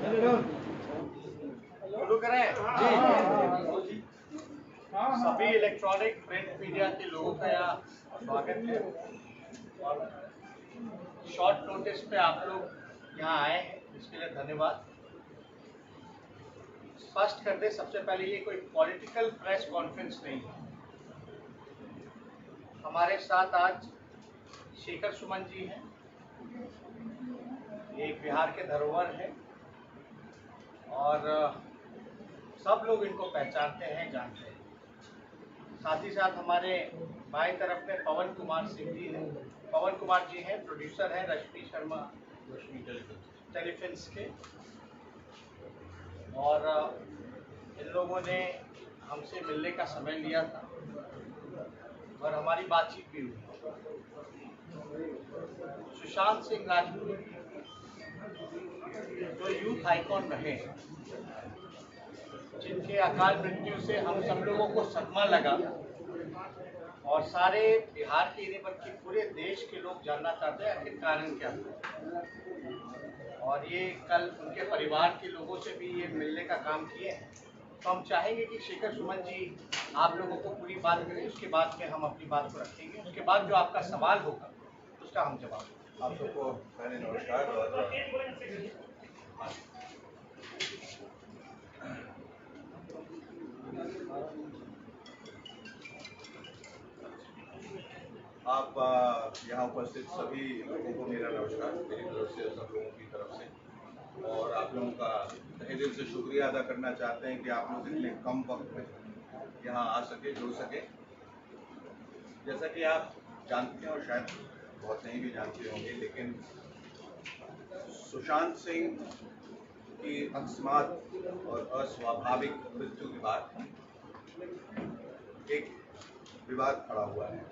शुरू करें जी। सभी इलेक्ट्रॉनिक प्रिंट मीडिया के लोगों का यहाँ स्वागत है और शॉर्ट नोटिस पे आप लोग यहाँ आए हैं, इसके लिए धन्यवाद। स्पष्ट कर दे सबसे पहले, ये कोई पॉलिटिकल प्रेस कॉन्फ्रेंस नहीं है। हमारे साथ आज शेखर सुमन जी हैं, ये बिहार के धरोहर हैं और सब लोग इनको पहचानते हैं, जानते हैं। साथ ही साथ हमारे बाएं तरफ में पवन कुमार सिंह जी हैं। पवन कुमार जी हैं, प्रोड्यूसर हैं रश्मि शर्मा टेलीफिल्म्स के, और इन लोगों ने हमसे मिलने का समय लिया था और हमारी बातचीत भी हुई। सुशांत सिंह राजपूत जो यूथ आइकॉन रहे, जिनके अकाल मृत्यु से हम सब लोगों को सदमा लगा और सारे बिहार के नहीं बल्कि पूरे देश के लोग जानना चाहते हैं आखिर कारण क्या था। और ये कल उनके परिवार के लोगों से भी ये मिलने का काम किए हैं, तो हम चाहेंगे कि शेखर सुमन जी आप लोगों को पूरी बात करें, उसके बाद में हम अपनी बात को रखेंगे। उसके बाद जो आपका सवाल होगा उसका हम जवाब देंगे। आप सबको पहले नमस्कार। और आप यहाँ उपस्थित सभी लोगों को मेरा नमस्कार, मेरी तरफ से, सब लोगों की तरफ से। और आप लोगों का तहे दिल से शुक्रिया अदा करना चाहते हैं कि आप लोग इतने कम वक्त में यहाँ आ सके, जुड़ सके। जैसा कि आप जानते हैं और शायद बहुत नहीं भी जानते होंगे, लेकिन सुशांत सिंह की अकस्मात और अस्वाभाविक मृत्यु के बाद एक विवाद खड़ा हुआ है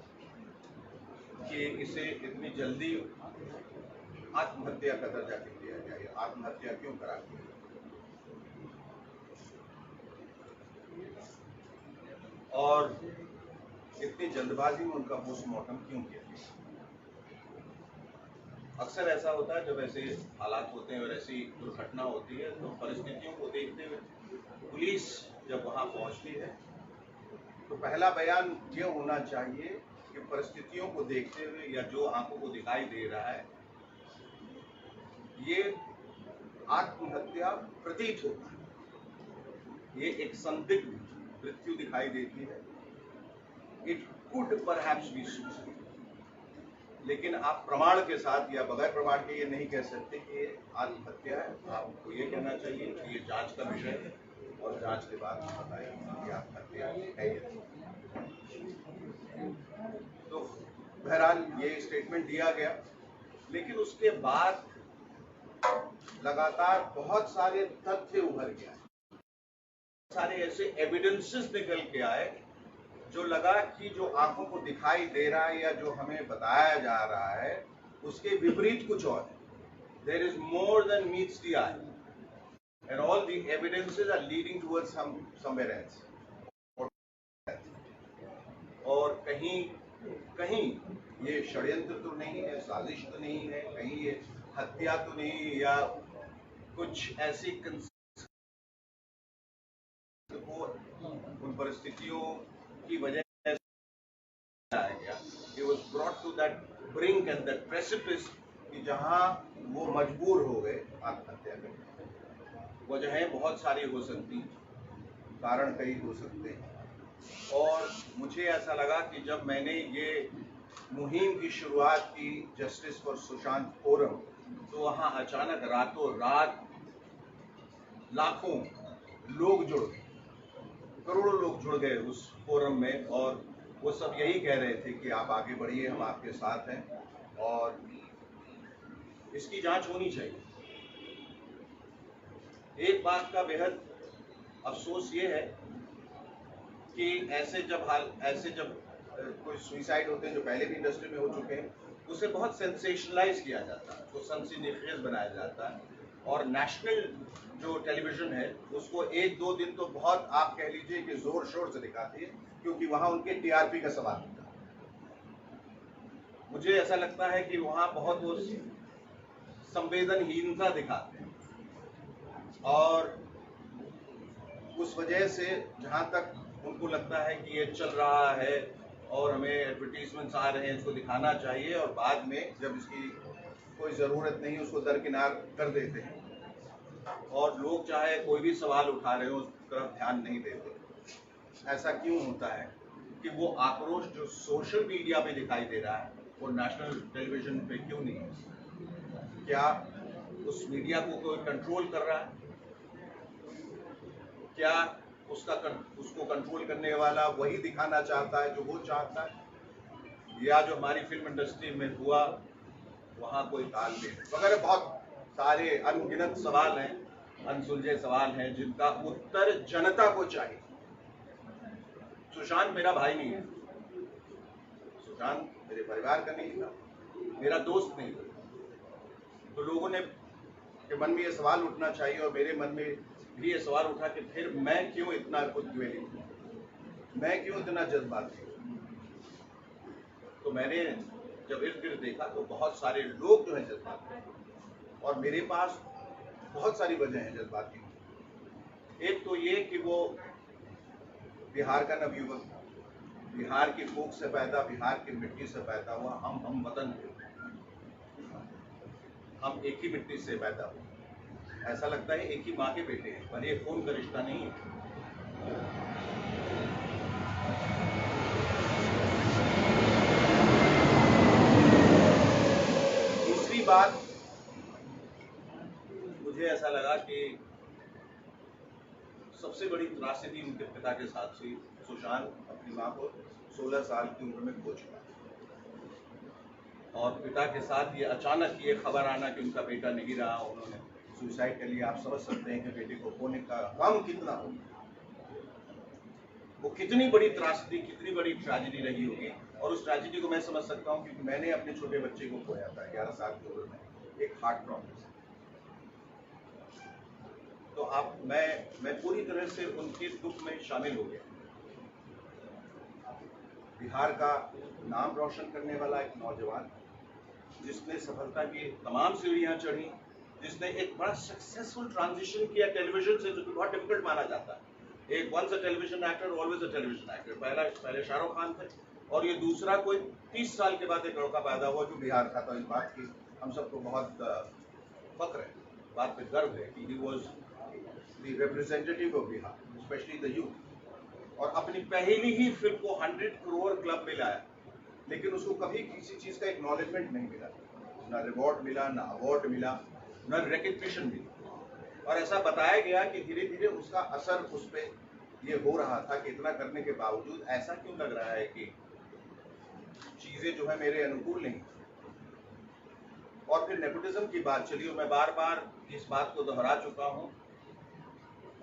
कि इसे इतनी जल्दी आत्महत्या का दर्जा क्यों दिया जाए, आत्महत्या क्यों करा दी। और इतनी जल्दबाजी में उनका पोस्टमार्टम क्यों किया। अक्सर ऐसा होता है जब ऐसे हालात होते हैं और ऐसी दुर्घटना होती है, तो परिस्थितियों को देखते हुए पुलिस जब वहां पहुंचती है तो पहला बयान ये होना चाहिए कि परिस्थितियों को देखते हुए या जो आंखों को दिखाई दे रहा है, ये आत्महत्या प्रतीत होता है। ये एक संदिग्ध मृत्यु दिखाई देती है। It could perhaps be suicide, लेकिन आप प्रमाण के साथ या बगैर प्रमाण के ये नहीं कह सकते कि ये आत्महत्या है। आपको ये कहना चाहिए कि ये जांच का विषय है और जांच के बाद बताएंगे कि आत्महत्या है। तो बहरहाल ये स्टेटमेंट दिया गया, लेकिन उसके बाद लगातार बहुत सारे तथ्य उभर गए, सारे ऐसे एविडेंसेस निकल के आए जो लगा कि जो आंखों को दिखाई दे रहा है या जो हमें बताया जा रहा है उसके विपरीत कुछ और है। There is more than meets the eye and all the evidences are leading towards somewhere else. और कहीं कहीं ये षड्यंत्र तो नहीं है, साजिश तो नहीं है, कहीं ये हत्या तो नहीं, या कुछ ऐसी उन परिस्थितियों की वजह आया गया। He was brought to that brink and that precipice कि जहां वो मजबूर हो गए आत्महत्या करने। वजहें बहुत सारी हो सकती, कारण कई हो सकते हैं। और मुझे ऐसा लगा कि जब मैंने ये मुहिम की शुरुआत की जस्टिस फॉर सुशांत फोरम, तो वहां अचानक रातों रात लाखों लोग जुड़ गए, करोड़ों लोग जुड़ गए उस फोरम में, और वो सब यही कह रहे थे कि आप आगे बढ़िए, हम आपके साथ हैं और इसकी जांच होनी चाहिए। एक बात का बेहद अफसोस ये है कि ऐसे जब कोई सुसाइड होते हैं जो पहले भी इंडस्ट्री में हो चुके हैं, उसे बहुत सेंसेशनलाइज किया जाता है, उसको सनसनीखेज बनाया जाता है। और नेशनल जो टेलीविजन है उसको एक दो दिन तो बहुत, आप कह लीजिए कि जोर शोर से दिखाती है, क्योंकि वहां उनके टीआरपी का सवाल होता है। मुझे ऐसा लगता है कि वहां बहुत वो संवेदनहीनता दिखाते हैं, और उस वजह से जहाँ तक उनको लगता है कि ये चल रहा है और हमें एडवर्टीजमेंट्स आ रहे हैं, इसको दिखाना चाहिए, और बाद में जब इसकी कोई ज़रूरत नहीं उसको दरकिनार कर देते हैं, और लोग चाहे कोई भी सवाल उठा रहे हो उस तरफ ध्यान नहीं देते। ऐसा क्यों होता है कि वो आक्रोश जो सोशल मीडिया पे दिखाई दे रहा है वो नेशनल टेलीविजन पे क्यों नहीं है? क्या उस मीडिया को कोई कंट्रोल कर रहा है? क्या उसको कंट्रोल करने वाला वही दिखाना चाहता है जो वो चाहता है, या जो हमारी फिल्म इंडस्ट्री में हुआ वहाँ कोई तालमेल वगैरह बहुत सारे अनगिनत सवाल हैं, अनसुलझे सवाल हैं जिनका उत्तर जनता को चाहिए। सुशांत मेरा भाई नहीं है, सुशांत मेरे परिवार का नहीं था, मेरा दोस्त नहीं था। तो लोगों ने के मन में ये सवाल उठना चाहिए, और मेरे मन में भी ये सवाल उठा कि फिर मैं क्यों इतना उद्वेलित हूँ, मैं क्यों इतना जज्बाती हूँ। तो मैंने जब इर्द गिर्द देखा तो बहुत सारे लोग जो हैं जज्बाती हैं, और मेरे पास बहुत सारी वजह है जज्बाती होने। एक तो ये कि वो बिहार का नवयुवक, बिहार की फूक से पैदा, बिहार की मिट्टी से पैदा हुआ, हम वतन थे, हम एक ही मिट्टी से पैदा हुए। ऐसा लगता है एक ही माँ के बेटे हैं, पर ये खून का रिश्ता नहीं है। दूसरी बात, मुझे ऐसा लगा कि सबसे बड़ी त्रासदी उनके पिता के साथ हुई। सुशांत अपनी माँ को 16 साल की उम्र में खो चुका, और पिता के साथ ये अचानक ये खबर आना कि उनका बेटा नहीं रहा, उन्होंने सुसाइड कर लिया। आप समझ सकते हैं कि बेटे को खोने का गम कितना होगा, वो कितनी बड़ी त्रासदी, कितनी बड़ी ट्रेजेडी रही होगी। और उस ट्रेजेडी को मैं समझ सकता हूँ क्योंकि मैंने अपने छोटे बच्चे को खोया था 11 साल की उम्र में, एक हार्ट प्रॉब्लम से। तो आप मैं पूरी तरह से उनके दुख में शामिल हो गया। बिहार का नाम रोशन करने वाला एक नौजवान जिसने सफलता की तमाम सीढ़ियां चढ़ी, जिसने एक बड़ा सक्सेसफुल ट्रांजिशन किया टेलीविजन से, जो कि बहुत डिफिकल्ट माना जाता है। एक once a television actor always a television actor. पहले शाहरुख खान थे, और ये दूसरा कोई 30 साल के बाद एक लड़का पैदा हुआ जो बिहार का था। इस बात की हम सबको बहुत फक्र है, बात पे गर्व है कि he was the representative of Bihar, specially the youth. और अपनी पहली ही फिल्म को 100 करोड़ क्लब में लाया, लेकिन उसको कभी किसी चीज़ का एक्नॉलेजमेंट नहीं मिला, ना रिवॉर्ड मिला, ना अवार्ड मिला, ना रिकग्निशन मिली। और ऐसा बताया गया कि धीरे धीरे उसका असर उस पर ये हो रहा था कि इतना करने के बावजूद ऐसा क्यों लग रहा है कि चीज़ें जो है मेरे अनुकूल नहीं। और फिर नेपोटिज्म की बात चली, और मैं बार बार इस बात को दोहरा चुका हूँ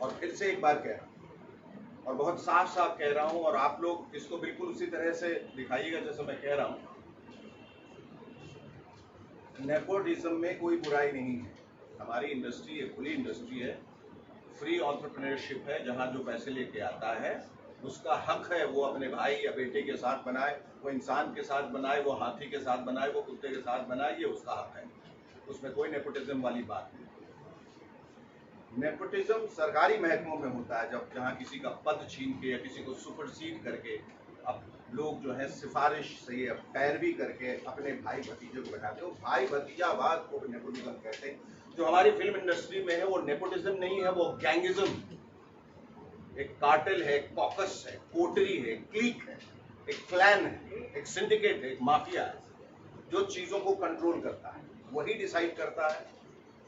और फिर से एक बार कह रहा हूँ, और बहुत साफ साफ कह रहा हूँ, और आप लोग इसको बिल्कुल उसी तरह से दिखाइएगा जैसे मैं कह रहा हूँ। नेपोटिज्म में कोई बुराई नहीं है। हमारी इंडस्ट्री एक खुली इंडस्ट्री है, फ्री एंटरप्रेन्योरशिप है, जहाँ जो पैसे लेके आता है उसका हक है वो अपने भाई या बेटे के साथ बनाए, वो इंसान के साथ बनाए, वो हाथी के साथ बनाए, वो कुत्ते के साथ बनाए, ये उसका हक है। उसमें कोई नेपोटिज्म वाली बात नहीं। नेपोटिज्म सरकारी महकमों में होता है, जब जहाँ किसी का पद छीन के या किसी को सुपरसीड करके अब लोग जो है सिफारिश से या पैरवी करके अपने भाई भतीजे को बैठाते हो। भाई भतीजावाद को नेपोटिज्म कहते हैं। जो हमारी फिल्म इंडस्ट्री में है वो नेपोटिज्म नहीं है, वो गैंगिज्म, एक कार्टेल है, एक कॉकस है, कोटरी है, क्लीक है, एक क्लैन है, एक सिंडिकेट है, एक माफिया है, जो चीजों को कंट्रोल करता है। वही डिसाइड करता है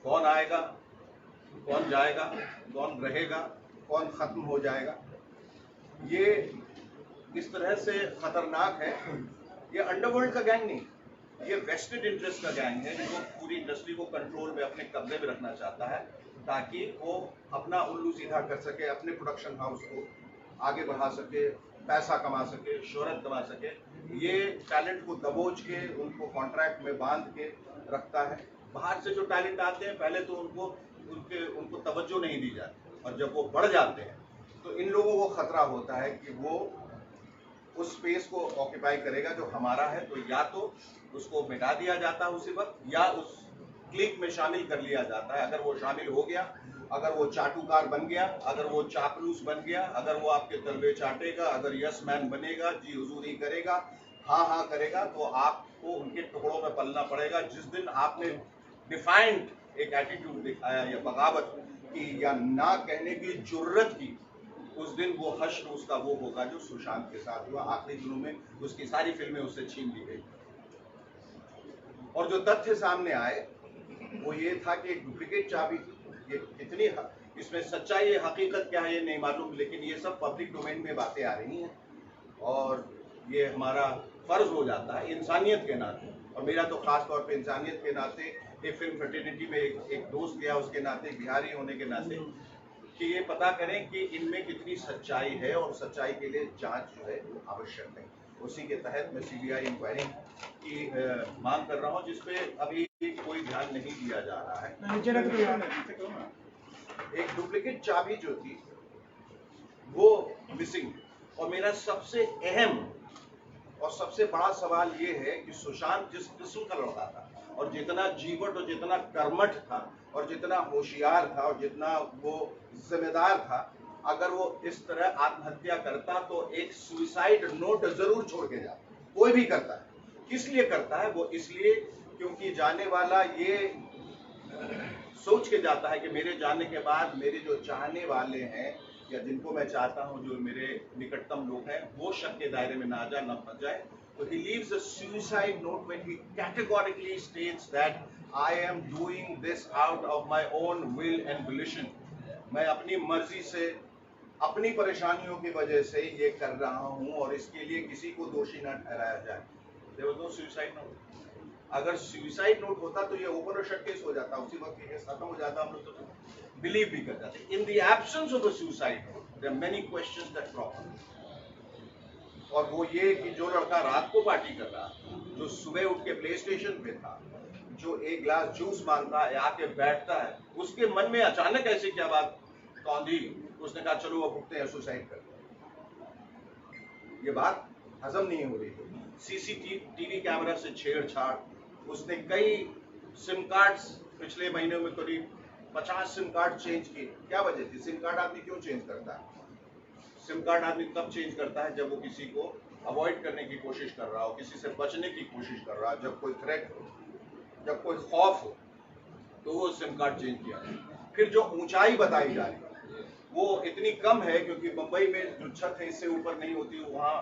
कौन आएगा, कौन जाएगा, कौन रहेगा, कौन खत्म हो जाएगा। ये इस तरह से खतरनाक है। ये अंडरवर्ल्ड का गैंग नहीं, ये वेस्टेड इंटरेस्ट का गैंग है जो पूरी इंडस्ट्री को कंट्रोल में, अपने कब्जे में रखना चाहता है ताकि वो अपना उल्लू सीधा कर सके, अपने प्रोडक्शन हाउस को आगे बढ़ा सके, पैसा कमा सके, शोहरत कमा सके। ये टैलेंट को दबोच के उनको कॉन्ट्रैक्ट में बांध के रखता है। बाहर से जो टैलेंट आते हैं पहले तो उनको तवज्जो नहीं दी जाती, और जब वो बढ़ जाते हैं तो इन लोगों को खतरा होता है कि वो उस स्पेस को ऑक्यूपाई करेगा जो हमारा है, तो या तो उसको मिटा दिया जाता है उसी वक्त, या उस क्लिक में शामिल कर लिया जाता है। अगर वो शामिल हो गया अगर वो चाटुकार बन गया, अगर वो चापलूस बन गया, अगर वो आपके तलवे चाटेगा, अगर यस मैन बनेगा, जी हुजूरी करेगा, हाँ हाँ करेगा, तो आपको उनके टुकड़ों में पलना पड़ेगा। जिस दिन आपने डिफाइंड एक एटीट्यूड दिखाया या बगावत की या ना कहने की जुर्रत की, उस दिन वो हश्र उसका वो होगा जो सुशांत के साथ हुआ। आखिरी दिनों में उसकी सारी फिल्में उससे छीन ली गई। और जो तथ्य सामने आए वो ये था कि एक डुप्लीकेट चाबी थी। ये इतनी इसमें सच्चाई है, हकीकत क्या है ये नहीं मालूम, लेकिन ये सब पब्लिक डोमेन में बातें आ रही हैं और ये हमारा फर्ज हो जाता है इंसानियत के नाते। और मेरा तो खास तौर पे इंसानियत के नाते, एक फिल्म फ्रेटर्निटी में एक दोस्त गया उसके नाते, बिहारी होने के नाते, कि ये पता करें कि इनमें कितनी सच्चाई है और सच्चाई के लिए जांच जो है वो आवश्यक है। उसी के तहत मैं सीबीआई इंक्वायरी की मांग कर रहा हूं, जिसपे अभी कोई ध्यान नहीं दिया जा रहा है। एक डुप्लीकेट चाबी जो थी वो मिसिंग, और मेरा सबसे अहम और सबसे बड़ा सवाल ये है कि सुशांत जिस किस्म का लड़का था और जितना जीवट और जितना कर्मठ था और जितना होशियार था और जितना वो जिम्मेदार था, अगर वो इस तरह आत्महत्या करता तो एक सुसाइड नोट जरूर छोड़ के जाता। कोई भी करता है, किस लिए करता है? वो इसलिए क्योंकि जाने वाला ये सोच के जाता है कि मेरे जाने के बाद मेरे जो चाहने वाले हैं या जिनको मैं चाहता हूं, जो मेरे निकटतम लोग हैं, वो शक के दायरे में ना आ जाए, ना फंस जाए। तो he leaves a suicide note when he categorically states that I am doing this out of my own will and volition. मैं अपनी मर्जी से, अपनी परेशानियों की वजह से ये कर रहा हूं और इसके लिए किसी को दोषी ना ठहराया जाए। There was no suicide note. अगर सुसाइड नोट होता तो ये ओपन और शट केस हो जाता, उसी वक्त ये केस खत्म हो जाता, हम लोग तो बिलीव भी कर जाते। In the absence of a suicide note there are many questions that crop up. और वो ये कि जो लड़का रात को पार्टी कर रहा, जो सुबह उठ के प्ले स्टेशन पे था, जो एक ग्लास जूस मांगता है, आके बैठता है, उसके मन में अचानक ऐसी क्या बात कौंधी, उसने कहा चलो अब उठते हैं, सुसाइड करते हैं। ये बात हजम नहीं हो रही थी। सीसीटीवी कैमरा से छेड़छाड़, उसने कई सिम कार्ड्स पिछले महीने में करीब 50 सिम कार्ड चेंज किए। क्या वजह थी? सिम कार्ड आदमी क्यों चेंज करता है? सिम कार्ड आदमी तब चेंज करता है जब वो किसी को अवॉइड करने की कोशिश कर रहा हो, किसी से बचने की कोशिश कर रहा हो, जब कोई थ्रेट हो, जब कोई खौफ हो, तो वो सिम कार्ड चेंज किया। फिर जो ऊंचाई बताई जा रही है वो इतनी कम है क्योंकि मुंबई में जो छत है इससे ऊपर नहीं होती, वहाँ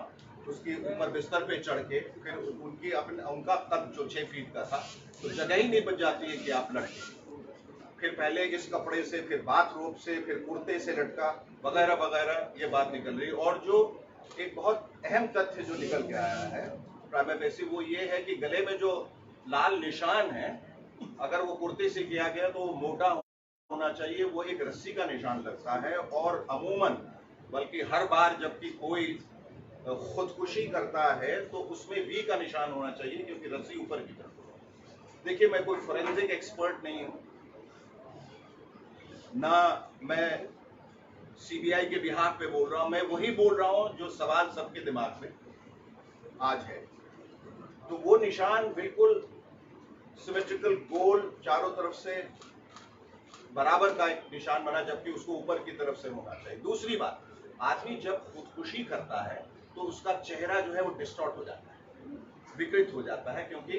उसके ऊपर बिस्तर पे चढ़ के फिर उनकी उनका कद जो 6 फीट का था, तो जगह ही नहीं बच जाती है कि आप लटके। फिर पहले इस कपड़े से, फिर बाथरोब से, फिर कुर्ते से लटका, वगैरह वगैरह, ये बात निकल रही। और जो एक बहुत अहम तथ्य जो निकल के आया है प्राइमा फेसी, वो ये है कि गले में जो लाल निशान है, अगर वो कुर्ते से किया गया तो वो मोटा होना चाहिए, वो एक रस्सी का निशान लगता है। और अमूमन, बल्कि हर बार जबकि कोई खुदकुशी करता है तो उसमें वी का निशान होना चाहिए, क्योंकि रस्सी ऊपर की तरफ। देखिए, मैं कोई फोरेंसिक एक्सपर्ट नहीं हूं, ना मैं सीबीआई के बिहाफ पे बोल रहा हूं, मैं वही बोल रहा हूं जो सवाल सबके दिमाग में आज है। तो वो निशान बिल्कुल सिमेट्रिकल, गोल, चारों तरफ से बराबर का एक निशान बना, जबकि उसको ऊपर की तरफ से होना चाहिए। दूसरी बात, आदमी जब खुदकुशी करता है तो उसका चेहरा जो है वो डिस्टॉर्ट हो जाता है, विकृत हो जाता है, क्योंकि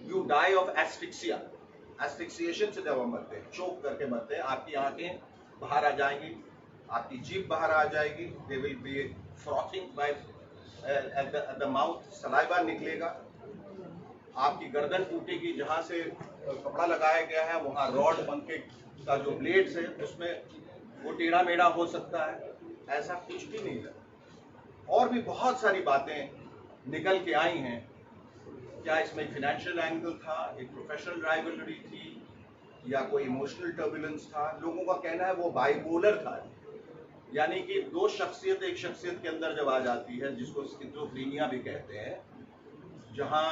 यू डाई ऑफ एस्फिक्सिया। एस्फिक्सिएशन से जब हम मरते हैं, चोक करके मरते हैं, आपकी आंखें बाहर आ जाएंगी, आपकी जीभ बाहर आ जाएगी, they will be frothing by at the mouth, saliva निकलेगा, आपकी गर्दन टूटेगी, जहां से कपड़ा लगाया गया है वहां रॉड, पंखे का जो ब्लेड्स है उसमें वो टेढ़ा मेढ़ा हो सकता है। ऐसा कुछ भी नहीं है। और भी बहुत सारी बातें निकल के आई हैं। क्या इसमें एक फाइनेंशियल एंगल था, एक प्रोफेशनल राइवलरी थी, या कोई इमोशनल टर्बुलेंस था? लोगों का कहना है वो बाइपोलर था, यानी कि दो शख्सियत एक शख्सियत के अंदर जब आ जाती है, जिसको स्किज़ोफ्रेनिया भी कहते हैं, जहां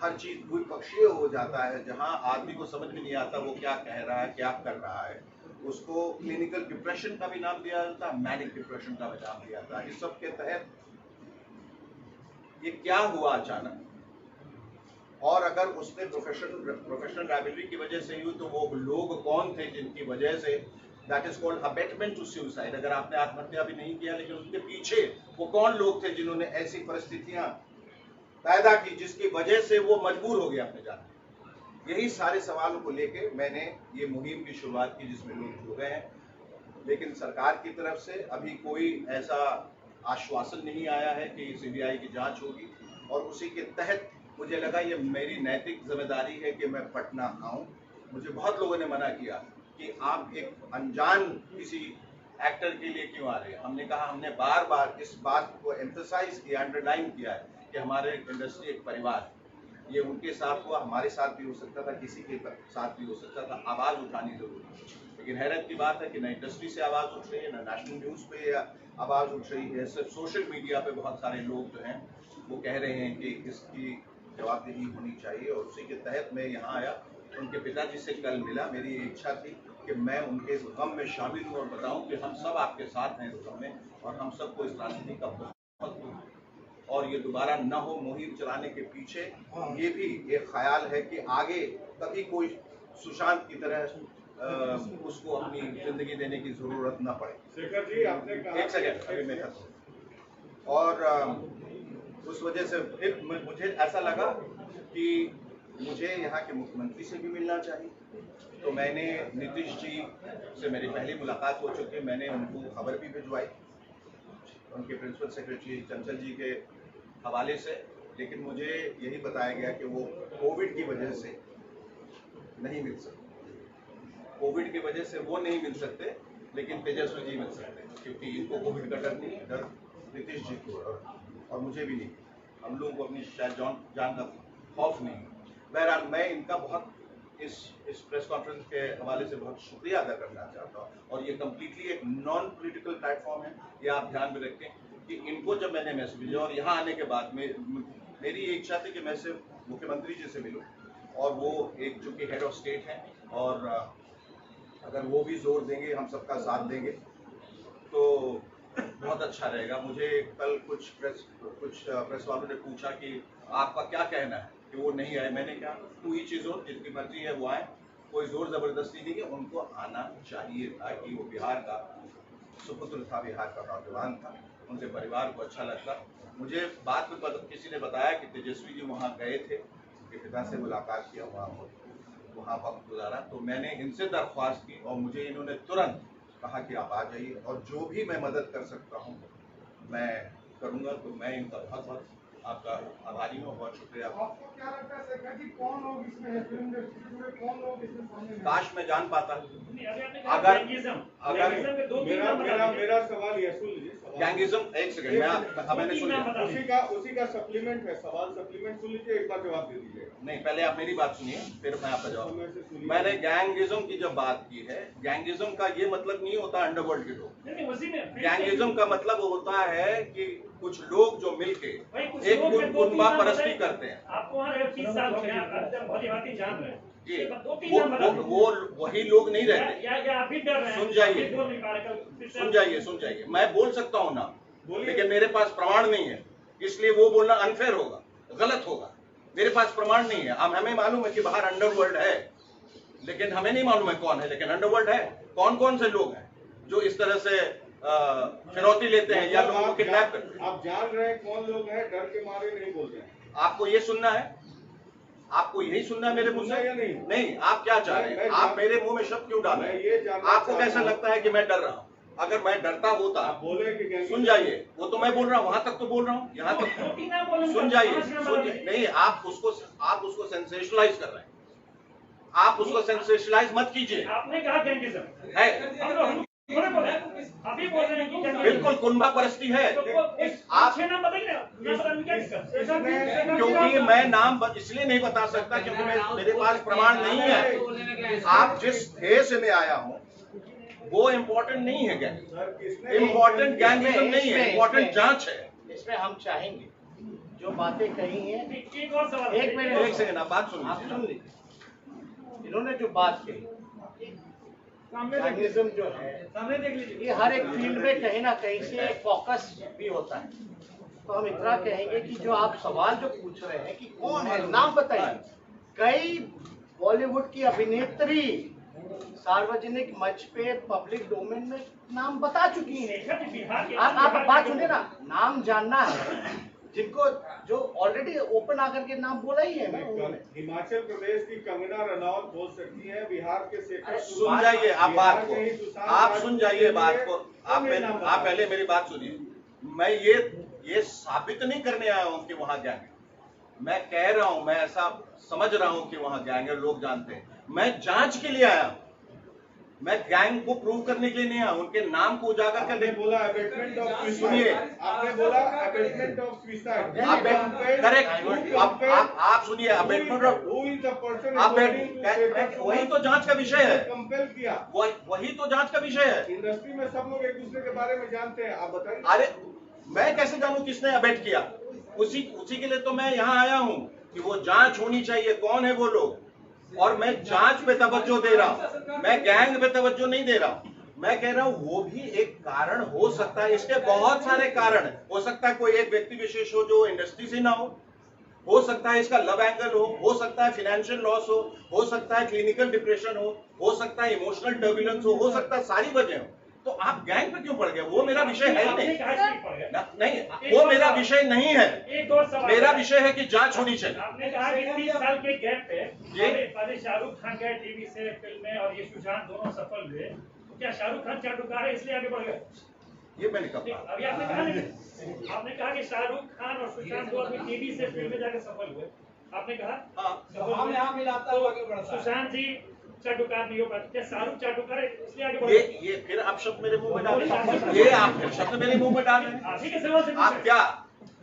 हर चीज द्विपक्षीय हो जाता है, जहां आदमी को समझ में नहीं आता वो क्या कह रहा है, क्या कर रहा है, उसको क्लिनिकल डिप्रेशन का भी नाम दिया जाता है, मैनिक डिप्रेशन का भी नाम दिया जाता है। इस सब के तहत ये क्या हुआ अचानक, और अगर उसमें प्रोफेशनल राइवलरी की वजह से हुई तो वो लोग कौन थे जिनकी वजह से, that is called abetment to suicide. अगर आपने आत्महत्या भी नहीं किया लेकिन उसके पीछे वो कौन लोग थे जिन्होंने ऐसी परिस्थितियां पैदा की जिसकी वजह से वो मजबूर हो गया अपने जाने। यही सारे सवालों को लेके मैंने ये मुहिम की शुरुआत की जिसमें लोग जुड़ गए हैं, लेकिन सरकार की तरफ से अभी कोई ऐसा आश्वासन नहीं आया है कि सीबीआई की जांच होगी, और उसी के तहत मुझे लगा ये मेरी नैतिक जिम्मेदारी है कि मैं पटना आऊं। मुझे बहुत लोगों ने मना किया कि आप एक अनजान किसी एक्टर के लिए क्यों आ रहे हैं। हमने कहा, हमने बार बार इस बात को एम्फसाइज किया, अंडरलाइन किया है कि हमारे इंडस्ट्री एक परिवार है। ये उनके साथ हुआ, हमारे साथ भी हो सकता था, किसी के साथ भी हो सकता था। आवाज उठानी जरूरी है, लेकिन हैरत की बात है कि न इंडस्ट्री से आवाज उठ रही है, न नेशनल न्यूज पे आवाज उठ रही है। सिर्फ सोशल मीडिया पे बहुत सारे लोग जो हैं वो कह रहे हैं कि इसकी जवाबदेही होनी चाहिए, और उसी के तहत मैं यहाँ आया। उनके पिताजी से कल मिला, मेरी इच्छा थी कि मैं उनके इस गम में शामिल हूँ और बताऊं कि हम सब आपके साथ हैं इस गम में, और हम सबको इस राजनीति का बहुत दुख है। और ये दोबारा न हो। मुहिम चलाने के पीछे ये भी एक ख्याल है कि आगे कभी कोई सुशांत की तरह उसको अपनी जिंदगी देने की जरूरत न पड़े। शेखर जी, आपने कहा, एक सेकंड, अभी मैं खत्म। और उस वजह से फिर मुझे ऐसा लगा कि मुझे यहाँ के मुख्यमंत्री से भी मिलना चाहिए। तो मैंने नीतीश जी से मेरी पहली मुलाकात हो चुकी है, मैंने उनको खबर भी भिजवाई उनके प्रिंसिपल सेक्रेटरी चंचल जी के हवाले से, लेकिन मुझे यही बताया गया कि वो कोविड की वजह से नहीं मिल सकते। कोविड की वजह से वो नहीं मिल सकते, लेकिन तेजस्वी जी मिल सकते, क्योंकि इनको कोविड का डर नहीं है। डर नीतीश जी को और मुझे भी नहीं। हम लोगों को अपनी शायद जान का खौफ नहीं। बहरहाल मैं इनका बहुत इस प्रेस कॉन्फ्रेंस के हवाले से बहुत शुक्रिया अदा करना चाहता हूँ, और ये कम्प्लीटली एक नॉन पॉलिटिकल प्लेटफॉर्म है। ये आप ध्यान में रखें कि इनको जब मैंने मैसेज भेजा और यहाँ आने के बाद में मेरी ये इच्छा थी कि मैं सिर्फ मुख्यमंत्री जी से मिलूँ, और वो एक चूँकि हेड ऑफ स्टेट हैं, और अगर वो भी जोर देंगे, हम सबका साथ देंगे तो बहुत अच्छा रहेगा। मुझे कल कुछ प्रेस वालों ने पूछा कि आपका क्या कहना है कि वो नहीं आए। मैंने कहा टू ईच इज ओन, जिनकी मर्जी है वो आए, कोई जोर जबरदस्ती नहीं है। उनको आना चाहिए था कि वो बिहार का सुपुत्र था, बिहार का नौजवान था, उनके परिवार को अच्छा लगता। मुझे बाद में किसी ने बताया कि तेजस्वी जी वहाँ गए थे, उनके पिता से मुलाकात किया, वहाँ वक्त गुजारा। तो मैंने इनसे दरख्वास्त की और मुझे इन्होंने तुरंत कहा कि आप आ जाइए, और जो भी मैं मदद कर सकता हूँ मैं करूँगा। तो मैं इनका बहुत बहुत आपका आभारी हूँ, बहुत शुक्रिया। आपको क्या लगता है शेखर जी, कौन लोग इसमें फिल्म इंडस्ट्री में कौन लोग इसमें शामिल हैं? काश मैं जान पाता। अगर मेरा सवाल ये सुन लीजिए, गैंगिज्म, एक सेकंड, मैंने सुन लिया। उसी का सप्लीमेंट है, सवाल सप्लीमेंट सुन लीजिए, एक बार जवाब दे दीजिएगा। नहीं, पहले आप मेरी बात सुनिए, फिर मैं आपका जवाब। मैंने गैंगिज्म की जब बात की है, गैंगिज्म का ये मतलब नहीं होता अंडरवर्ल्ड के लोग। गैंगिज्म का मतलब होता है कि कुछ लोग जो मिलके एक कुनबा परस्ती करते हैं। आपको वहाँ 30 साल हो गया, भली-भांति जान रहे हैं जी, वो वही लोग नहीं रहते। या आप भी डर रहे हैं? सुन जाइए, मैं बोल सकता हूँ ना, लेकिन मेरे पास प्रमाण नहीं है, इसलिए वो बोलना अनफेयर होगा, गलत होगा। मेरे पास प्रमाण नहीं है। हमें मालूम है कि बाहर अंडरवर्ल्ड है, लेकिन हमें नहीं मालूम है कौन है, लेकिन अंडरवर्ल्ड है। कौन कौन से लोग हैं जो इस तरह से फिरौती लेते हैं या लोगों को किडनैप करते हैं? आप जान रहे हैं कौन लोग हैं, डर के मारे नहीं बोल रहे हैं। आपको ये सुनना है, आपको यही सुनना है मेरे मुंह से? नहीं, आप क्या चाह रहे हैं? आप मेरे मुंह में शब्द क्यों डाल रहे हैं? आपको कैसा लगता है कि मैं डर रहा हूँ? अगर मैं डरता होता, बोले कि सुन जाइए, वो तो मैं बोल रहा हूँ, वहां तक तो बोल रहा हूँ, यहाँ तक सुन जाइए। नहीं, आप उसको सेंसेशनलाइज कर रहे हैं। आप उसको सेंसेशनलाइज मत कीजिए। आपने कहा गैंगिज्म है, अभी बोल रहे हैं कि बिल्कुल कुनबा परस्ती है। आप नाम बताइए, क्योंकि मैं नाम इसलिए नहीं बता सकता क्योंकि मेरे पास प्रमाण नहीं है। आप जिस ध्येय से मैं आया हूँ वो इम्पोर्टेंट नहीं है। इम्पोर्टेंट गैंगिज्म नहीं है, इम्पोर्टेंट जांच है। इसमें हम चाहेंगे जो बातें कही हैं, एक मिनट, एक सेकंड, आप बात सुन लीजिए। इन्होंने जो बात कही, गैंगिज्म जो है, ये हर एक फील्ड में कहीं ना कहीं से एक फोकस भी होता है। तो हम इतना कहेंगे कि जो आप सवाल जो पूछ रहे हैं कि कौन है, नाम बताइए। कई बॉलीवुड की अभिनेत्री सार्वजनिक मंच पे पब्लिक डोमेन में नाम बता चुकी हैं। बिहार के आप बात सुनिए ना, नाम जानना है जिनको, जो ऑलरेडी ओपन आकर के नाम बोला ही है ना उन्होंने। हिमाचल प्रदेश की कंगना रनौत बोल सकती है, बिहार के शेखर सुन जाइए आप बात को, आप सुन जाइए बात को, आप पहले मेरी बात सुनिए। मैं ये साबित नहीं करने आया हूं कि वहां गैंग है। मैं कह रहा हूं, मैं ऐसा समझ रहा हूं कि वहां गैंग है, लोग जानते हैं। मैं जांच के लिए आया हूं, मैं गैंग को प्रूव करने के लिए नहीं आया, उनके नाम को उजागर करने। बोला अबेटमेंट ऑफ सुनिए, आपने बोला अबेटमेंट ऑफ सुसाइड। करेक्ट, आप सुनिए, अबेटमेंट ऑफ वही तो जांच का विषय है, कंपेल किया, वही तो जांच का विषय है। इंडस्ट्री में सब लोग एक दूसरे के बारे में जानते हैं, आप बताइए। अरे मैं कैसे जानूं किसने अबेट किया? उसी के लिए तो मैं यहाँ आया हूँ कि वो जांच होनी चाहिए, कौन है वो लोग। और मैं जांच पे तवज्जो दे रहा हूँ, मैं गैंग पे तवज्जो नहीं दे रहा हूँ। मैं कह रहा हूँ वो भी एक कारण हो सकता है, इसके बहुत सारे कारण हो सकता है। कोई एक व्यक्ति विशेष हो जो इंडस्ट्री से ना हो सकता है इसका लव एंगल हो सकता है फाइनेंशियल लॉस हो सकता है क्लिनिकल डिप्रेशन हो सकता है इमोशनल टर्बुलेंस हो सकता है सारी वजह हो। तो आप गैंग पे क्यों पड़ गए? वो मेरा विषय है ही नहीं, वो मेरा विषय नहीं है। एक और सवाल, मेरा विषय है कि जांच होनी चाहिए। आपने कहा कि 30 साल के गैप पे पहले शाहरुख खान गए टीवी से फिल्म में और ये सुशांत दोनों सफल हुए, तो क्या शाहरुख खान चाटुकार है इसलिए आगे बढ़ गए? ये मैंने कहा, अभी आपने कहा नहीं, आपने कहा कि शाहरुख खान और सुशांत दो आदमी टीवी से फिल्म में जाकर सफल हुए, आपने कहा सुशांत जी चाटुकार नहीं हो पाते, क्या शाहरुख चाटुकार है इसलिए आगे बढ़ गए? ये फिर आप शब्द मेरे मुंह में डाल रहे हैं, ये आप फिर शब्द मेरे मुंह में डाल रहे हैं। आप ही के सवाल से आप क्या,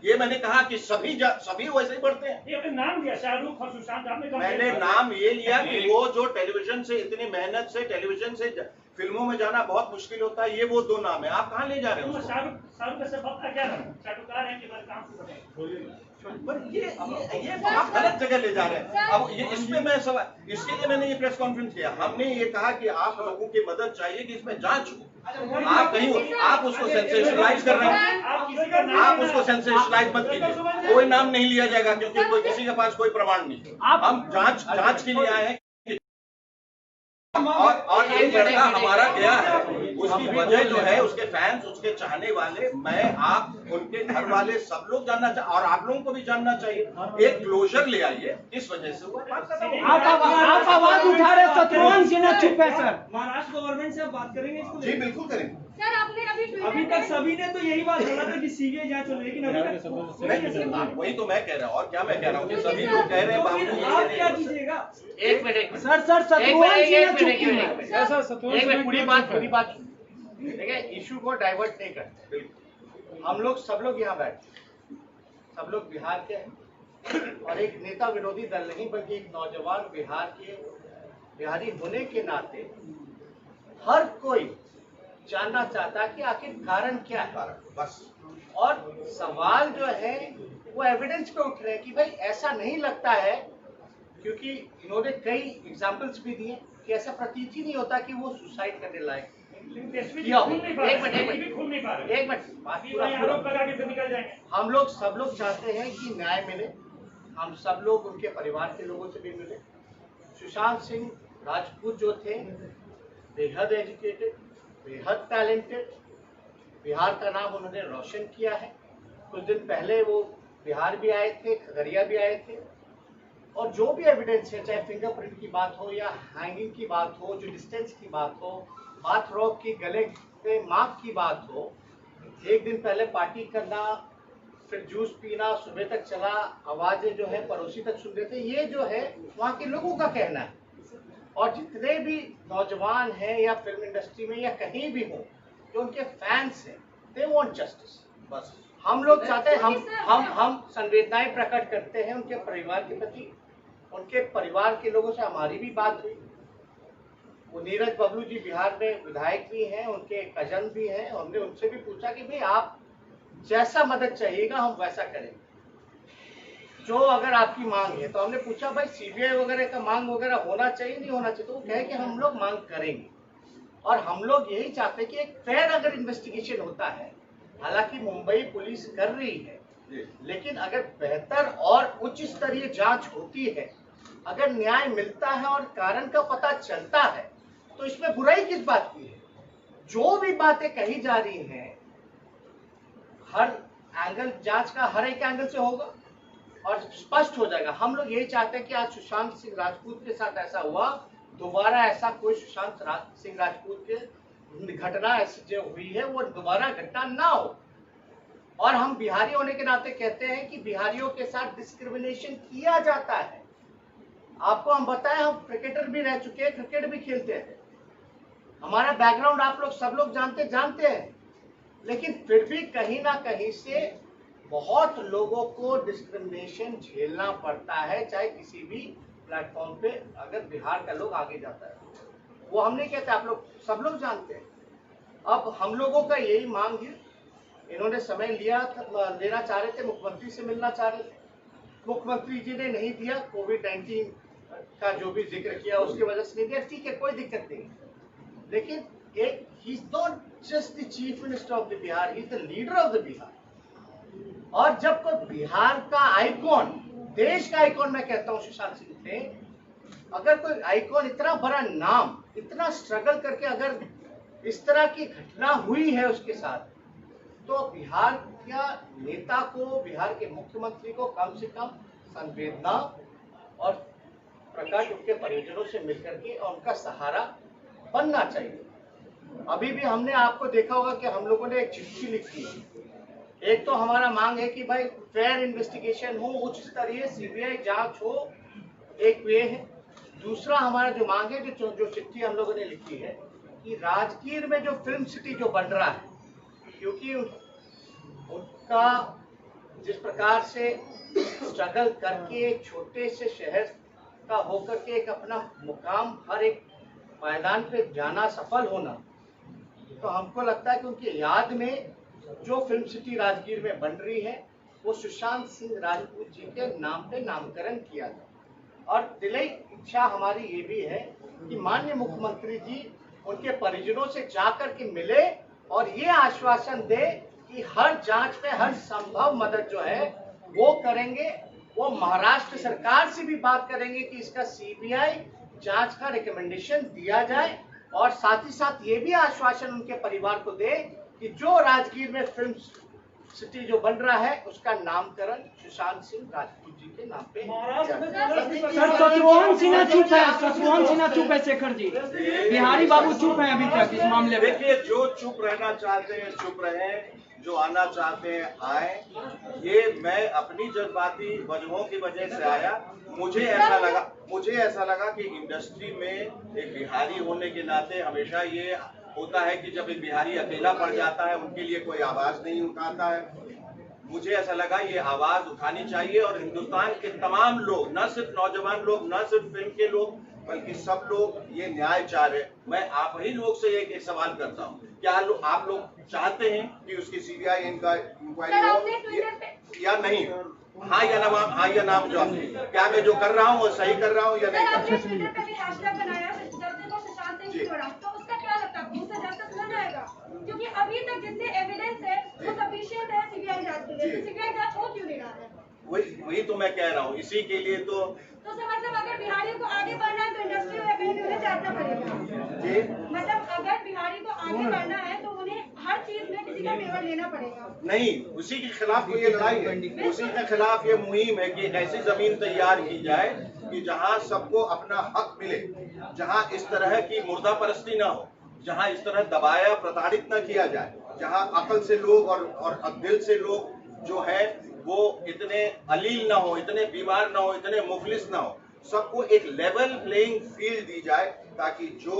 ये मैंने कहा कि सभी वैसे ही बढ़ते हैं। ये आपने नाम लिया शाहरुख और सुशांत, आपने कहा मैंने नाम ये लिया कि वो जो टेलीविजन से इतनी मेहनत से टेलीविजन से फिल्मों में जाना बहुत मुश्किल होता है, ये वो दो नाम है। आप कहाँ ले जा रहे हैं उसको? शाहरुख का सबब क्या नाम? चाटुकार है कि बस काम से बने? पर ये तो आप गलत जगह ले जा रहे हैं। अब ये इसमें मैं सवाल, इसके लिए मैंने ये प्रेस कॉन्फ्रेंस किया। हमने ये कहा कि आप लोगों की मदद चाहिए कि इसमें जांच हो। आप कहीं आप उसको सेंसेशनलाइज कर रहे हैं, आप उसको सेंसेशनलाइज मत कीजिए। कोई नाम नहीं लिया जाएगा क्योंकि कोई किसी के पास कोई प्रमाण नहीं। हम जांच के लिए आए हैं। और एक लड़का हमारा गया है, उसकी वजह जो है उसके फैंस, उसके चाहने वाले, मैं, आप, उनके घर वाले सब लोग जानना चाहिए और आप लोगों को भी जानना चाहिए। एक क्लोजर ले आइए, इस वजह से हुआ। आप आवाज उठा रहे, शत्रुघ्न सिन्हा चुप है सर। महाराष्ट्र गवर्नमेंट से आप बात करेंगे इसको? जी बिल्कुल करेंगे। सर आपने अभी तक सभी ने तो यही बात बोला था कि सीबीआई जांच हो रही है, लेकिन अभी तक वही तो मैं कह रहा हूँ। और क्या मैं कह रहा हूँ कि सभी लोग कह रहे हैं बाबू आप क्या कीजिएगा? एक मिनट सर शत्रुघ्न सिन्हा चुप है। एक मिनट, पूरी बात देखिए, इशू को डाइवर्ट नहीं करते। हम लोग सब लोग यहाँ बैठे, सब लोग बिहार के हैं और एक नेता विरोधी दल नहीं बल्कि एक नौजवान बिहारी होने के नाते हर कोई जानना चाहता है कि आखिर कारण क्या है। बस, और सवाल जो है वो एविडेंस पे उठ रहे हैं कि भाई ऐसा नहीं लगता है, क्योंकि इन्होंने कई एग्जाम्पल्स भी दिए कि ऐसा प्रतीत ही नहीं होता कि वो सुसाइड करने लायक किया हो। एक मिनट हम लोग सब लोग चाहते हैं कि न्याय मिले। हम सब लोग उनके परिवार के लोगों से भी मिले। सुशांत सिंह राजपूत जो थे, बेहद एजुकेटेड, बेहद टैलेंटेड, बिहार का नाम उन्होंने रोशन किया है। कुछ दिन पहले वो बिहार भी आए थे, खगड़िया भी आए थे, और जो भी एविडेंस है, चाहे फिंगरप्रिंट की बात हो या हैंगिंग की बात हो, जो डिस्टेंस की बात हो, बाथ रॉक की गले पे मार्क की बात हो, एक दिन पहले पार्टी करना, फिर जूस पीना, सुबह तक चला, आवाजें जो है पड़ोसी तक सुन रहे थे, ये जो है वहाँ के लोगों का कहना है। और जितने भी नौजवान हैं या फिल्म इंडस्ट्री में या कहीं भी हो जो उनके फैंस हैं, दे वांट जस्टिस। बस हम लोग चाहते हैं, हम संवेदनाएं प्रकट करते हैं उनके परिवार के प्रति। उनके परिवार के लोगों से हमारी भी बात हुई। वो नीरज बबलू जी बिहार में विधायक भी हैं, उनके कजन भी हैं। हमने उनसे भी पूछा कि भाई आप जैसा मदद चाहिएगा हम वैसा करेंगे, जो अगर आपकी मांग है। तो हमने पूछा भाई सीबीआई वगैरह का मांग वगैरह होना चाहिए, नहीं होना चाहिए? तो वो कहे कि हम लोग मांग करेंगे और हम लोग यही चाहते हैं कि एक फेयर अगर इन्वेस्टिगेशन होता है, हालांकि मुंबई पुलिस कर रही है, लेकिन अगर बेहतर और उच्च स्तरीय जांच होती है, अगर न्याय मिलता है और कारण का पता चलता है, तो इसमें बुराई किस बात की है? जो भी बातें कही जा रही हैं, हर एंगल, जांच का हर एक एंगल से होगा और स्पष्ट हो जाएगा। हम लोग यही चाहते हैं कि आज सुशांत सिंह राजपूत के साथ ऐसा हुआ, दोबारा ऐसा कोई सुशांत सिंह राजपूत के घटना ऐसी जो हुई है वो दोबारा घटना ना हो। और हम बिहारी होने के नाते कहते हैं कि बिहारियों के साथ डिस्क्रिमिनेशन किया जाता है। आपको हम बताएं, हम क्रिकेटर भी रह चुके हैं, क्रिकेट भी खेलते हैं, हमारा बैकग्राउंड आप लोग सब लोग जानते हैं, लेकिन फिर भी कहीं ना कहीं से बहुत लोगों को डिस्क्रिमिनेशन झेलना पड़ता है, चाहे किसी भी प्लेटफॉर्म पे अगर बिहार का लोग आगे जाता है। वो हम नहीं कहते, आप लोग सब लोग जानते हैं। अब हम लोगों का यही मांग है, इन्होंने समय लेना चाह रहे थे, मुख्यमंत्री से मिलना चाह रहे थे, मुख्यमंत्री जी ने नहीं दिया, कोविड-19 का जो भी जिक्र किया उसकी वजह से नहीं दिया, ठीक है, कोई दिक्कत नहीं। लेकिन एक he is not just the chief minister of the Bihar, he is the leader of the Bihar. और जब कोई बिहार का आइकॉन, देश का आइकॉन मैं कहता हूँ सुशांत सिंह थे, अगर कोई आइकॉन, इतना बड़ा नाम, इतना स्ट्रगल करके अगर इस तरह की घटना हुई है उसके साथ, तो बिहार का नेता को, बिहार के मुख्यमंत्री को कम से कम संवेदना और प्रकाश उनके परिजनों से मिलकर के और उनका सहारा बनना चाहिए। अभी भी हमने आपको देखा होगा कि हम लोगों ने एक चिट्ठी लिखी है। एक तो हमारा मांग है कि भाई फेयर इन्वेस्टिगेशन हो, उच्च स्तरीय सीबीआई जांच हो, एक वे है। दूसरा हमारा जो मांग है, जो चिट्ठी हम लोगों ने लिखी है, कि राजगीर में जो फिल्म सिटी जो बन रहा है, क्योंकि उनका जिस प्रकार से स्ट्रगल करके एक छोटे से शहर का होकर के एक अपना मुकाम हर एक मैदान पे जाना, सफल होना, तो हमको लगता है कि उनकी याद में जो फिल्म सिटी राजगीर में बन रही है वो सुशांत सिंह राजपूत जी के नाम पे नामकरण किया जाए। और दिली इच्छा हमारी ये भी है कि माननीय मुख्यमंत्री जी उनके परिजनों से जाकर के मिले और ये आश्वासन दे कि हर जांच पे हर संभव मदद जो है वो करेंगे। वो महाराष्ट्र सरकार से भी बात करेंगे कि इसका सीबीआई जांच का रिकमेंडेशन दिया जाए, और साथ ही साथ ये भी आश्वासन उनके परिवार को दे कि जो राजगीर में फिल्म सिटी जो बन रहा है उसका नामकरण सुशांत सिंह राजपूत जी के नाम पे। सर शत्रुघ्न सिन्हा चुप है, शत्रुघ्न सिन्हा चुप है, शेखर जी बिहारी बाबू चुप है अभी तक इस मामले में। देखिए, जो चुप रहना चाहते हैं चुप रहें, जो आना चाहते हैं आए। ये मैं अपनी जज्बाती वजहों की वजह से आया। मुझे ऐसा लगा कि इंडस्ट्री में एक बिहारी होने के नाते हमेशा ये होता है कि जब एक बिहारी अकेला पड़ जाता है उनके लिए कोई आवाज नहीं उठाता है। मुझे ऐसा लगा ये आवाज उठानी चाहिए और हिंदुस्तान के तमाम लोग, न सिर्फ नौजवान लोग, न सिर्फ फिल्म के लोग, बल्कि सब लोग ये न्याय चाह रहे। मैं आप ही लोग से एक सवाल करता हूँ, क्या आप लोग चाहते हैं कि उसकी सीबीआई इंक्वायरी हो या नहीं? हाँ या ना? हाँ या नाम जवाब। क्या मैं जो कर रहा हूँ वो सही कर रहा हूँ या नहीं? क्योंकि अभी तक जितने एविडेंस है वो सफिशिएंट है सीबीआई जांच के लिए, सीबीआई जांच हो क्यों नहीं रहा है? वही तो मैं कह रहा हूँ। इसी के लिए तो मतलब अगर बिहारियों को आगे बढ़ना है तो इंडस्ट्री में कहीं उन्हें जाना पड़ेगा जी। मतलब अगर बिहारी को आगे बढ़ना है तो उन्हें हर चीज में किसी का फेवर लेना पड़ेगा। नहीं, उसी के खिलाफ ये लड़ाई है, उसी के खिलाफ ये मुहिम है कि ऐसी जमीन तैयार की जाए कि जहाँ सबको अपना हक मिले, जहाँ इस तरह की मुर्दा परस्ती न हो, जहाँ इस तरह दबाया प्रताड़ित न किया जाए, जहाँ अकल से लोग और दिल से लोग जो है वो इतने अलील ना हो, इतने बीमार ना हो, इतने मुफलिस ना हो। सबको एक लेवल प्लेइंग फील्ड दी जाए ताकि जो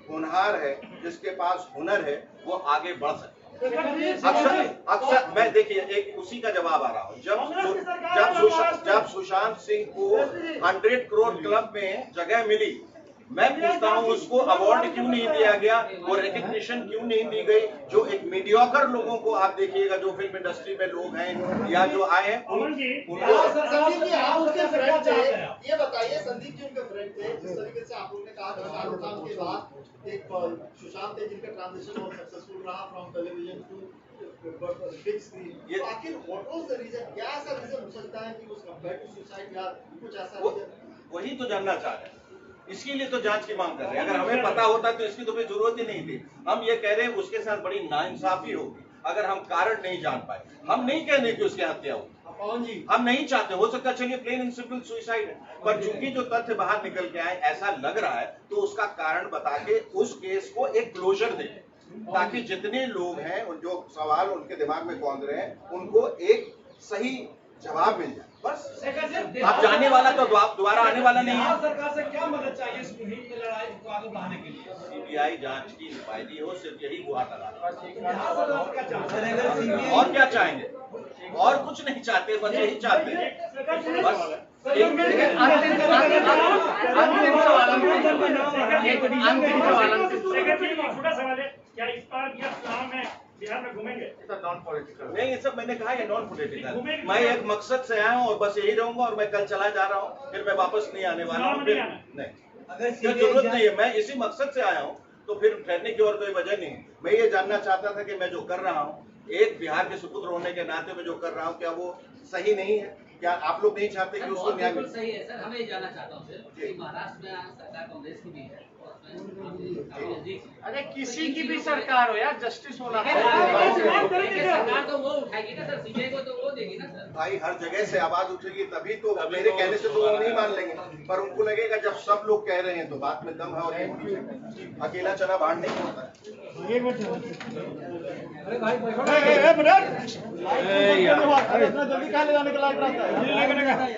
होनहार है, जिसके पास हुनर है, वो आगे बढ़ सके। अक्सर मैं देखिए एक उसी का जवाब आ रहा हूँ। जब सुशांत सिंह को 100 करोड़ क्लब में जगह मिली मैं पूछता हूँ उसको अवार्ड क्यों नहीं दिया गया, वो रिकग्निशन क्यों नहीं दी गई? जो एक मीडियोकर लोगों को आप देखिएगा, जो फिल्म इंडस्ट्री में लोग हैं या जो आए हैं अमन जी, संदीप जी आप उनके फ्रेंड थे, ये बताइए संदीप जी उनके फ्रेंड थे, जिस तरीके से आप लोगों ने कहा कि शाहरुख खान के बाद एक सुशांत थे जिनका ट्रांजिशन बहुत सक्सेसफुल रहा from television to big screen, आखिर व्हाट वाज द रीजन? क्या ऐसा रीजन हो सकता है कि उस कंपेयर टू सुसाइड या कुछ ऐसा रीजन? वही तो जानना चाह रहे हैं, इसके लिए तो जांच की मांग कर रहे हैं। अगर हमें पता होता तो इसकी तो कोई जरूरत ही नहीं थी। हम ये कह रहे हैं उसके साथ बड़ी नाइंसाफी होगी अगर हम कारण नहीं जान पाए। हम नहीं कह रहे कि उसकी हत्या हुई, कौन जी हम नहीं चाहते, हो सकता है चलिए प्लेन एंड सिंपल सुसाइड है, पर चूंकि जो तथ्य बाहर निकल के आए ऐसा लग रहा है तो उसका कारण बता के उस केस को एक क्लोजर दें, ताकि जितने लोग हैं उन जो सवाल उनके दिमाग में कौंध रहे हैं उनको एक सही जवाब मिल जाए। बस अब जाने वाला तो दोबारा आने वाला नहीं है। सरकार से क्या मदद चाहिए इस मुहिम में लड़ाई को आगे बढ़ाने के लिए? सीबीआई जांच की निपायदी हो, सिर्फ यही गुहार लगा और और क्या चाहेंगे? और कुछ नहीं चाहते, बस यही चाहते हैं। बस छोटा सवाल है, क्या इस बार यह चुनाव में बिहार में घूमेंगे? नॉन पॉलिटिकल नहीं, ये सब मैंने कहा ये नॉन पॉलिटिकल। मैं एक मकसद से आया हूँ और बस यही रहूंगा, और मैं कल चला जा रहा हूँ, फिर मैं वापस नहीं आने वाला हूँ। फिर नहीं, अगर जरूरत नहीं है, मैं इसी मकसद से आया हूँ, तो फिर ठहरने की और कोई वजह नहीं है। मैं ये जानना चाहता था कि मैं जो कर रहा हूँ, एक बिहार के सुपुत्र होने के नाते में जो कर रहा हूँ, क्या वो सही नहीं है? क्या आप लोग नहीं चाहते कि उसको न्याय मिले? सही है सर, हमें ये जानना चाहता हूँ सर कि महाराष्ट्र में सरकार कांग्रेस की भी है, अरे किसी की भी सरकार हो यार, जस्टिस होना सरकार तो वो उठाएगी ना सर, सीबीआई को तो वो देगी ना सर। भाई हर जगह से आवाज उठेगी तभी तो, मेरे कहने से तो वो नहीं मान लेंगे, पर उनको लगेगा जब सब लोग कह रहे हैं तो बात में दम है। और अकेला चना बाढ़ नहीं होता जल्दी कहाँ ले जाने का लाइट रहता है?